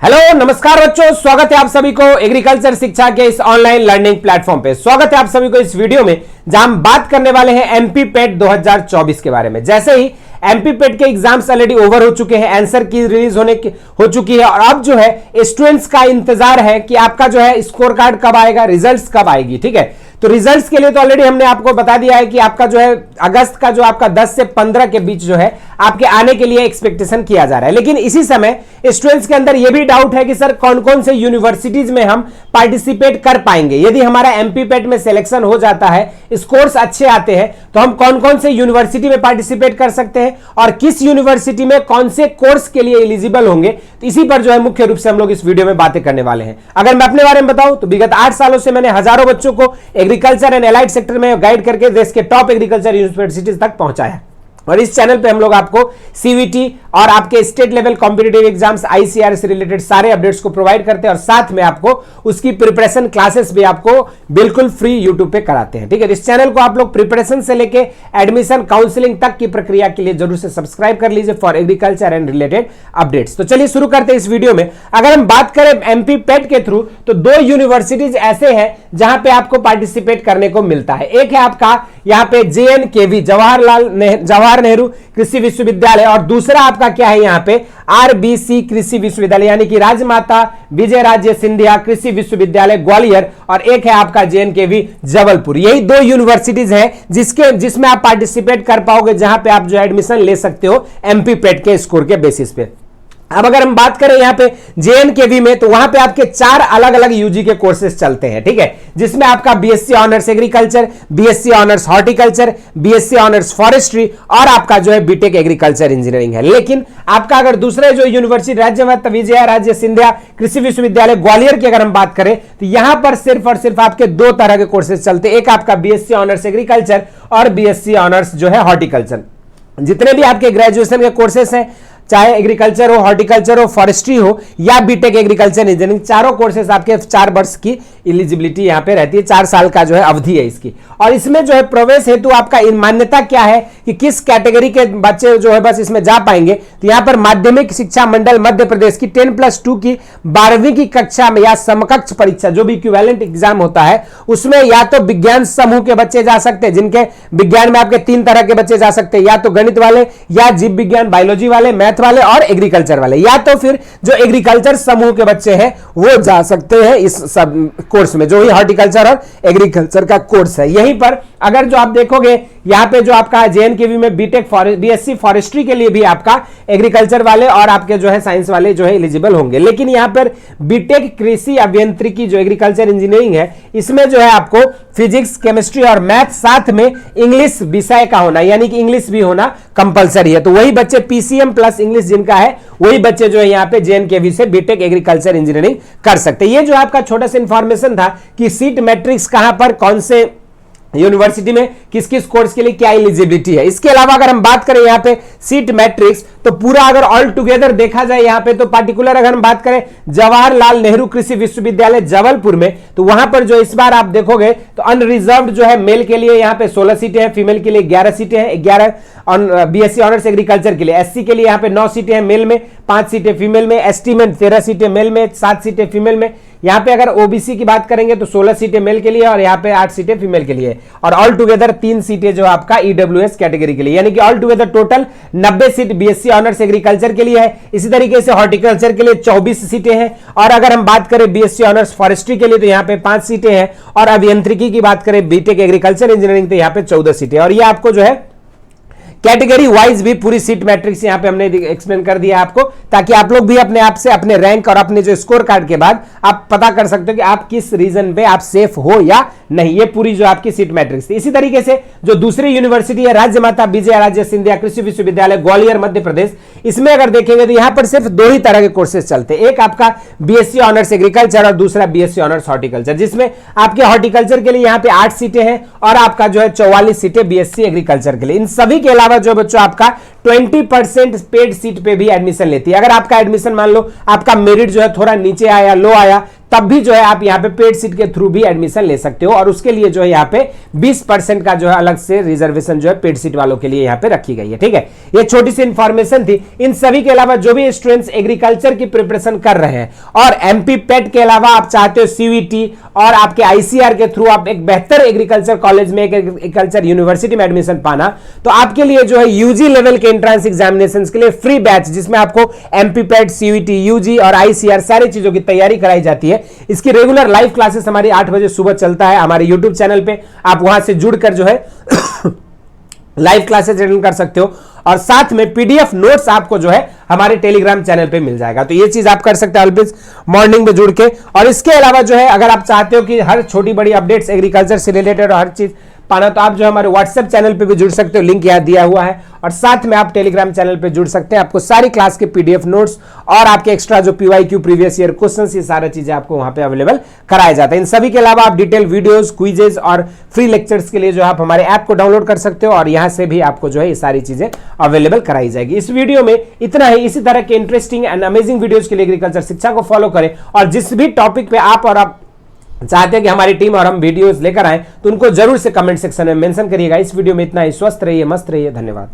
Hello नमस्कार बच्चों, स्वागत है आप सभी को एग्रीकल्चर शिक्षा के इस ऑनलाइन लर्निंग प्लेटफॉर्म पे। स्वागत है आप सभी को इस वीडियो में जहां हम बात करने वाले हैं एमपी पेट 2024 के बारे में। जैसे ही एमपी पेट के एग्जाम्स ऑलरेडी ओवर हो चुके हैं, आंसर की रिलीज हो चुकी है और अब जो है स्टूडेंट्स का इंतजार है कि आपका जो है स्कोर कार्ड कब आएगा, रिजल्ट्स कब आएगी। ठीक है, तो रिजल्ट्स के लिए तो ऑलरेडी हमने आपको बता दिया है कि आपका जो है अगस्त का जो आपका 10 से 15 के बीच जो है आपके आने के लिए एक्सपेक्टेशन किया जा रहा है। लेकिन इसी समय स्टूडेंट्स के अंदर यह भी डाउट है कि सर कौन कौन से यूनिवर्सिटीज में हम पार्टिसिपेट कर पाएंगे। यदि हमारा एमपी पेट में सिलेक्शन हो जाता है, स्कोर्स अच्छे आते हैं, तो हम कौन कौन से यूनिवर्सिटी में पार्टिसिपेट कर सकते हैं और किस यूनिवर्सिटी में कौन से कोर्स के लिए एलिजिबल होंगे। तो इसी पर जो है मुख्य रूप से हम लोग इस वीडियो में बातें करने वाले हैं। अगर मैं अपने बारे में बताऊं तो विगत 8 सालों से मैंने हजारों बच्चों को एग्रीकल्चर एंड एलाइड सेक्टर में गाइड करके देश के टॉप एग्रीकल्चर यूनिवर्सिटीज तक पहुंचाया। और इस चैनल पे हम लोग आपको सीवीटी और आपके state level competitive exams ICR से रिलेटेड सारे अपडेट्स को प्रोवाइड करते हैं और साथ में आपको उसकी प्रिपरेशन क्लासेस भी आपको बिल्कुल फ्री यूट्यूब पे कराते हैं। ठीक है, इस चैनल को आप लोग प्रिपरेशन से लेके एडमिशन काउंसलिंग तक की प्रक्रिया के लिए जरूर से सब्सक्राइब कर लीजिए for agriculture and related updates. तो चलिए शुरू करते हैं इस वीडियो में। अगर हम बात करें एमपी पेट के थ्रू तो 2 यूनिवर्सिटीज ऐसे हैं जहां पे आपको पार्टिसिपेट करने को मिलता है। एक है आपका यहां पे जेएनकेवी जवाहर नेहरू कृषि विश्वविद्यालय और दूसरा आपका क्या है यहां पे आरबीसी कृषि विश्वविद्यालय यानी कि राजमाता विजयराजे सिंधिया कृषि विश्वविद्यालय ग्वालियर और एक है आपका जेएनकेवी जबलपुर। यही 2 यूनिवर्सिटीज हैं जिसमें आप पार्टिसिपेट कर पाओगे, जहां पे आप जो एडमिशन ले सकते हो एमपी पेट के स्कोर के बेसिस पे। अब अगर हम बात करें यहां पे जेएनकेवी में तो वहां पे आपके 4 अलग अलग यूजी के कोर्सेज चलते हैं। ठीक है, जिसमें आपका BSc honours agriculture, BSc honours horticulture, BSc honours forestry और आपका जो है बीटेक एग्रीकल्चर इंजीनियरिंग है। लेकिन आपका अगर दूसरे जो यूनिवर्सिटी राजमाता विजयराजे सिंधिया कृषि विश्वविद्यालय ग्वालियर की अगर हम बात करें तो यहां पर सिर्फ और सिर्फ आपके 2 तरह के कोर्सेज चलते हैं। एक आपका बीएससी ऑनर्स एग्रीकल्चर और बीएससी ऑनर्स जो है हॉर्टिकल्चर। जितने भी आपके ग्रेजुएशन के कोर्सेज हैं, चाहे एग्रीकल्चर हो, हॉर्टिकल्चर हो, फॉरेस्ट्री हो या बीटेक एग्रीकल्चर इंजीनियरिंग, चारों कोर्सेज आपके 4 वर्ष की एलिजिबिलिटी यहां पे रहती है, 4 साल का जो है अवधि है इसकी। और इसमें जो है प्रवेश हेतु आपका मान्यता क्या है कि किस कैटेगरी के बच्चे जो है बस इसमें जा पाएंगे। तो यहां पर माध्यमिक शिक्षा मंडल मध्य प्रदेश की 10+2 की 12वीं की कक्षा में या समकक्ष परीक्षा जो भी इक्विवेलेंट एग्जाम होता है उसमें या तो विज्ञान समूह के बच्चे जा सकते हैं, जिनके विज्ञान में आपके 3 तरह के बच्चे जा सकते हैं, या तो गणित वाले या जीव विज्ञान बायोलॉजी वाले, मैथ वाले और एग्रीकल्चर वाले, या तो फिर जो एग्रीकल्चर समूह के बच्चे हैं वो जा सकते हैं इस सब कोर्स में, जो ही हॉर्टिकल्चर और एग्रीकल्चर का कोर्स है। यहीं पर अगर जो आप देखोगे यहां पे जो आपका जेएनकेवी में बीटेक बीएससी फॉरेस्ट्री के लिए भी आपका एग्रीकल्चर वाले और आपके जो है साइंस वाले जो है एलिजिबल होंगे। लेकिन यहां पर बीटेक कृषि अभियांत्रिकी जो एग्रीकल्चर इंजीनियरिंग है इसमें जो है आपको फिजिक्स, केमिस्ट्री और मैथ साथ में इंग्लिश विषय का होना यानी कि इंग्लिश भी होना कंपलसरी है। तो वही बच्चे पीसीएम प्लस इंग्लिश जिनका है वही बच्चे जो है यहाँ पे जेएनकेवी से बीटेक एग्रीकल्चर इंजीनियरिंग कर सकते हैं। ये जो आपका छोटा सा इंफॉर्मेशन था कि सीट मैट्रिक्स कहां पर कौन से यूनिवर्सिटी में किस किस कोर्स के लिए क्या एलिजिबिलिटी है। इसके अलावा अगर हम बात करें यहाँ पे सीट मैट्रिक्स तो पूरा अगर ऑल टुगेदर देखा जाए यहाँ पे तो पार्टिकुलर अगर हम बात करें जवाहरलाल नेहरू कृषि विश्वविद्यालय जबलपुर में तो वहां पर जो इस बार आप देखोगे तो अनरिजर्व्ड जो है मेल के लिए यहाँ पे 16 सीटें हैं, फीमेल के लिए 11 सीटें हैं, 11 बीएससी ऑनर्स एग्रीकल्चर के लिए। एससी के लिए यहाँ पे 9 सीटें हैं मेल में, 5 सीटें फीमेल में, एसटी में 13 सीटें मेल में, 7 सीटें फीमेल में। यहाँ पे अगर ओबीसी की बात करेंगे तो 16 सीटें मेल के लिए और यहाँ पे 8 सीटें फीमेल के लिए और ऑल टुगेदर 3 सीटें जो आपका ईडब्ल्यूएस कैटेगरी के लिए, यानी कि all together total 90 seat BSc honours agriculture के लिए है। इसी तरीके से हॉर्टिकल्चर के लिए 24 सीटें हैं और अगर हम बात करें बीएससी ऑनर्स फॉरेस्ट्री के लिए तो यहाँ पे 5 सीटें हैं और अभियांत्रिकी की बात करें बीटेक एग्रीकल्चर इंजीनियरिंग तो यहाँ पे 14 सीटें। और ये आपको जो है कैटेगरी वाइज भी पूरी सीट मैट्रिक्स यहां पे हमने एक्सप्लेन कर दिया आपको, ताकि आप लोग भी अपने आप से अपने रैंक और अपने जो स्कोर कार्ड के बाद आप पता कर सकते हो कि आप किस रीजन पे आप सेफ हो या नहीं। ये पूरी जो आपकी सीट मैट्रिक्स थी। इसी तरीके से जो दूसरी यूनिवर्सिटी है राजमाता विजयराजे सिंधिया कृषि विश्वविद्यालय ग्वालियर मध्य प्रदेश, इसमें अगर देखेंगे तो यहां पर सिर्फ 2 ही तरह के कोर्सेज चलते हैं। एक आपका बीएससी ऑनर्स एग्रीकल्चर और दूसरा बीएससी ऑनर्स हॉर्टिकल्चर, जिसमें आपके हॉर्टिकल्चर के लिए यहां पे 8 सीटें हैं और आपका जो है 44 सीटें बीएससी एग्रीकल्चर के लिए। इन सभी के अलावा जो बच्चों आपका 20% पेड सीट पे भी एडमिशन लेती है। अगर आपका एडमिशन मान लो आपका मेरिट जो है थोड़ा नीचे आया, लो आया, तब भी जो है आप यहाँ पे पेड सीट के थ्रू भी एडमिशन ले सकते हो और उसके लिए जो है यहाँ पे 20% का जो है अलग से रिजर्वेशन जो है पेड सीट वालों के लिए यहाँ पे रखी गई है। ठीक है, ये छोटी सी इंफॉर्मेशन थी। इन सभी के अलावा जो भी स्टूडेंट्स एग्रीकल्चर की प्रिपरेशन कर रहे हैं और एमपी पेट के अलावा आप चाहते हो सीवीटी और आपके आईसीआर के थ्रू आप एक बेहतर एग्रीकल्चर कॉलेज में, एक एग्रीकल्चर यूनिवर्सिटी में एडमिशन पाना, तो आपके लिए जो है यूजी लेवल के एंट्रेंस एग्जामिनेशंस के लिए फ्री बैच, जिसमें आपको एमपी पेट, सीवीटी, यूजी और आईसीआर सारी चीजों की तैयारी कराई जाती है। इसकी रेगुलर लाइव क्लासेस हमारी 8 बजे सुबह चलता है हमारे यूट्यूब चैनल पे। आप वहां से जुड़कर जो है लाइव क्लासेस अटेंड कर सकते हो और साथ में पीडीएफ नोट्स आपको जो है हमारे टेलीग्राम चैनल पे मिल जाएगा। तो ये चीज आप कर सकते हो ऑलवेज मॉर्निंग में जुड़ के। और इसके अलावा जो है अगर आप चाहते हो कि हर छोटी बड़ी अपडेट्स एग्रीकल्चर से रिलेटेड और हर चीज पाना, तो आप जो हमारे व्हाट्सएप चैनल पे भी जुड़ सकते हो, लिंक यहाँ दिया हुआ है। और साथ में आप टेलीग्राम चैनल पे जुड़ सकते हैं, आपको सारी क्लास के पीडीएफ नोट्स और आपके एक्स्ट्रा जो पीवाईक्यू प्रीवियस ईयर क्वेश्चंस, ये सारी चीजें आपको वहां पे अवेलेबल कराया जाता है। इन सभी के अलावा आप डिटेल वीडियोस, क्विजेस और फ्री लेक्चर्स के लिए जो आप हमारे ऐप को डाउनलोड कर सकते हो और यहां से भी आपको जो है ये सारी चीजें अवेलेबल कराई जाएगी। इस वीडियो में इतना ही। इसी तरह के इंटरेस्टिंग एंड अमेजिंग वीडियोस के लिए एग्रीकल्चर शिक्षा को फॉलो करें और जिस भी टॉपिक पे आप चाहते हैं कि हमारी टीम और हम वीडियोस लेकर आए, तो उनको जरूर से कमेंट सेक्शन में मेंशन करिएगा। इस वीडियो में इतना ही। स्वस्थ रहिए, मस्त रहिए, धन्यवाद।